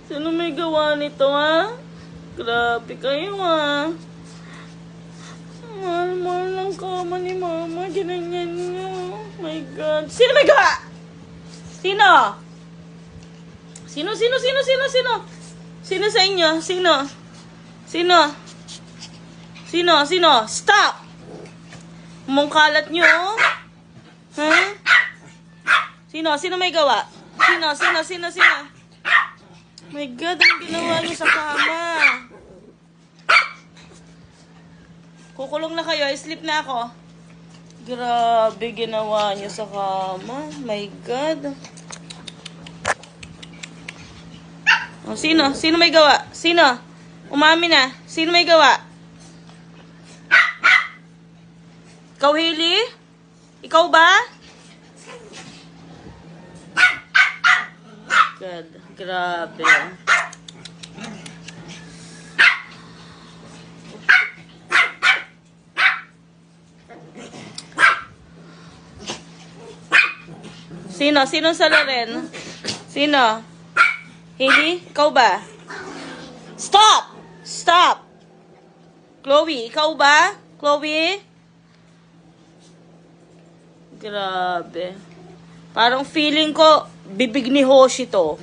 Sino may gawa nito, ha? Grabe kayo, ha? Mahal-mahal ng kama ni Mama. Ginanyan niyo. Oh my God. Sino may gawa? Sino? Sino? Sino sa inyo? Sino? Stop! Mungkalat nyo, oh. Ha? Sino may gawa? Sino? My God, ang ginawa niyo sa kama. Kukulong na kayo, sleep na ako. Grabe, ginawa niyo sa kama. My God. Oh, sino may gawa? Sino? Umami na. Sino may gawa? Ikaw, Hailey? Ikaw ba? God, grabe. Sino sa Loren? Sino? Hailey? Ikaw ba? Stop! Chloe, ikaw ba? Chloe? Grabe. Parang feeling ko, bibig ni Hoshi to.